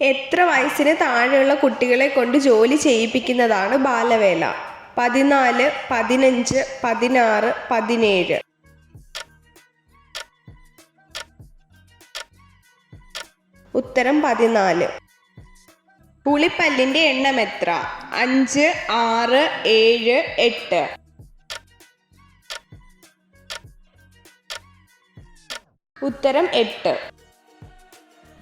എത്ര വയസ്സിന് താഴെയുള്ള കുട്ടികളെ കൊണ്ട് ജോലി ചെയ്യിപ്പിക്കുന്നതാണ് ബാലവേല? 14, 15, 16, 17. ഉത്തരം 14. ഉളിപ്പല്ലിന്റെ എണ്ണം എത്ര? 5, 6, 7, 8. ഉത്തരം 8.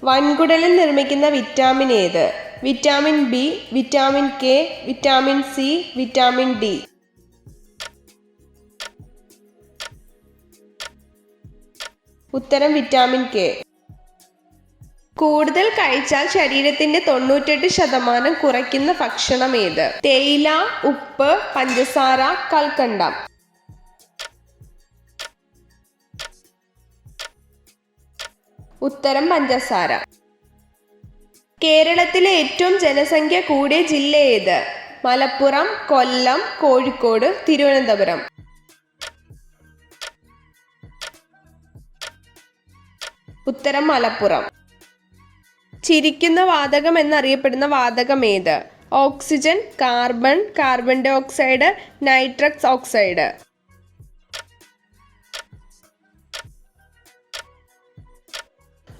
വൻകുടലിൽ നിർമ്മിക്കുന്ന വിറ്റാമിൻ ഏത്? Vitamin B, vitamin K, vitamin C, vitamin D. ഉത്തരം വിറ്റാമിൻ കെ. കൂടുതൽ കഴിച്ചാൽ ശരീരത്തിന്റെ 98% കുറയ്ക്കുന്ന ഭക്ഷണം ഏത്? തേയില, ഉപ്പ്, പഞ്ചസാര, കൽക്കണ്ടം. ഉത്തരം പഞ്ചസാര. കേരളത്തിലെ ഏറ്റവും ജനസംഖ്യ കൂടിയ ജില്ല ഏത്? മലപ്പുറം, കൊല്ലം, കോഴിക്കോട്, തിരുവനന്തപുരം. ഉത്തരം മലപ്പുറം. ചിരിക്കുന്ന വാതകം എന്നറിയപ്പെടുന്ന വാതകം ഏത്? Oxygen, carbon, carbon dioxide, nitrous oxide.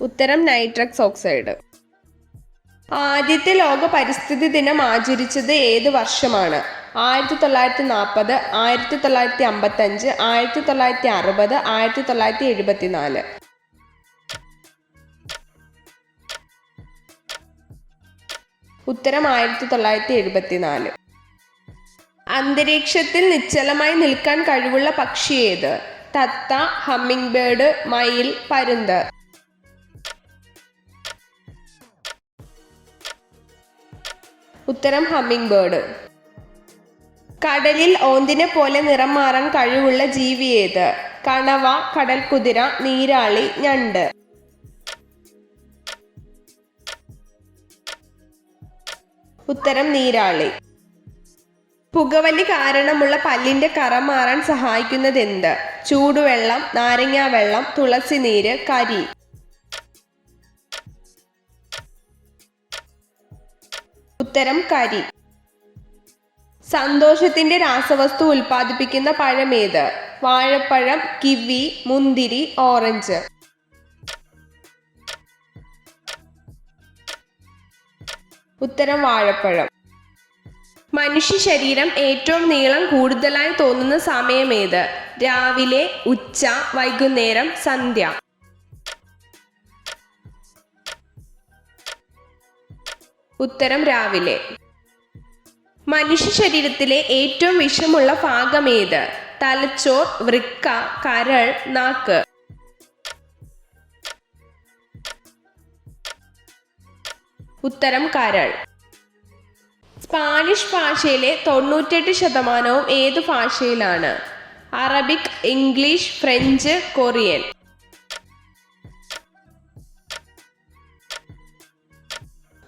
ഉത്തരം നൈട്രസ് ഓക്സൈഡ്. ആദ്യത്തെ ലോക പരിസ്ഥിതി ദിനം ആചരിച്ചത് ഏത് വർഷമാണ്? 1940, 1955, 1960, 1974. ഉത്തരം 1974. അന്തരീക്ഷത്തിൽ നിശ്ചലമായി നിൽക്കാൻ കഴിവുള്ള പക്ഷി ഏത്? തത്ത, ഹമ്മിങ് ബേർഡ്, മയിൽ, പരുന്ത്. ഉത്തരം ഹമ്മിങ് ബേർഡ്. കടലിൽ ഓന്തിനെ പോലെ നിറം മാറാൻ കഴിവുള്ള ജീവി ഏത്? കണവ, കടൽക്കുതിര, നീരാളി, ഞണ്ട്. ഉത്തരം നീരാളി. പുകവലി കാരണമുള്ള പല്ലിന്റെ കറ മാറാൻ സഹായിക്കുന്നത് എന്ത്? ചൂടുവെള്ളം, നാരങ്ങാവെള്ളം, തുളസി നീര്, കരി. ഉത്തരം കരി. സന്തോഷത്തിന്റെ രാസവസ്തു ഉൽപ്പാദിപ്പിക്കുന്ന പഴം ഏത്? വാഴപ്പഴം, കിവി, മുന്തിരി, ഓറഞ്ച്. ഉത്തരം വാഴപ്പഴം. മനുഷ്യ ശരീരം ഏറ്റവും നീളം കൂടുതലായി തോന്നുന്ന സമയം ഏത്? രാവിലെ, ഉച്ച, വൈകുന്നേരം, സന്ധ്യ. ഉത്തരം രാവിലെ. മനുഷ്യ ശരീരത്തിലെ ഏറ്റവും വിഷമുള്ള ഭാഗം ഏത്? തലച്ചോർ, വൃക്ക, കരൾ, നാക്ക്. ഉത്തരം കരൾ. സ്പാനിഷ് ഭാഷയിലെ 98% ഏതു ഭാഷയിലാണ്? Arabic, English, French, Korean.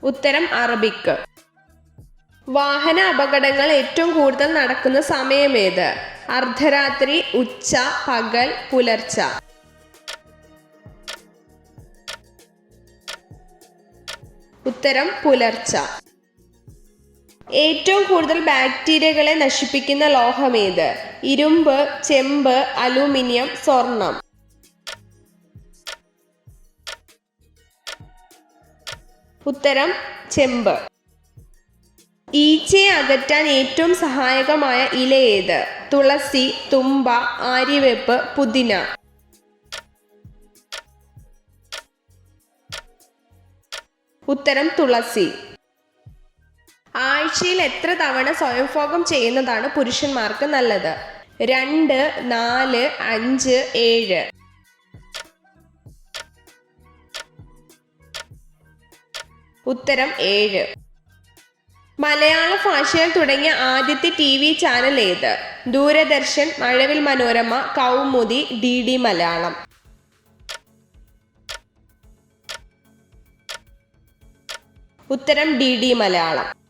ഉത്തരം അറബിക്. വാഹന അപകടങ്ങൾ ഏറ്റവും കൂടുതൽ നടക്കുന്ന സമയം ഏത്? അർദ്ധരാത്രി, ഉച്ച, പകൽ, പുലർച്ച. ഉത്തരം പുലർച്ച. ഏറ്റവും കൂടുതൽ ബാക്ടീരിയകളെ നശിപ്പിക്കുന്ന ലോഹം ഏത്? ഇരുമ്പ്, ചെമ്പ്, അലൂമിനിയം, സ്വർണം. ഉത്തരം ചെമ്പ്. ഈച്ചയെ അകറ്റാൻ ഏറ്റവും സഹായകമായ ഇല ഏത്? തുളസി, തുമ്പ, ആര്യവേപ്പ്, പുതിന. ഉത്തരം തുളസി. ആഴ്ചയിൽ എത്ര തവണ സ്വയംഭോഗം ചെയ്യുന്നതാണ് പുരുഷന്മാർക്ക് നല്ലത്? 2, 4, 5, 7. ഉത്തരം 7. മലയാള ഭാഷയിൽ തുടങ്ങിയ ആദ്യത്തെ TV ചാനൽ ഏത്? ദൂരദർശൻ, മഴവിൽ മനോരമ, കൗമുദി, DD മലയാളം. ഉത്തരം DD മലയാളം.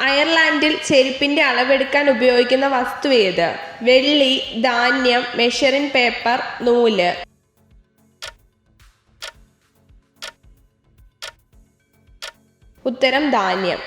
അയർലാൻഡിൽ ചെരുപ്പിന്റെ അളവെടുക്കാൻ ഉപയോഗിക്കുന്ന വസ്തു ഏത്? വെള്ളി, ധാന്യം, മെഷറിംഗ് പേപ്പർ, നൂല്. ഉത്തരം ധാന്യം.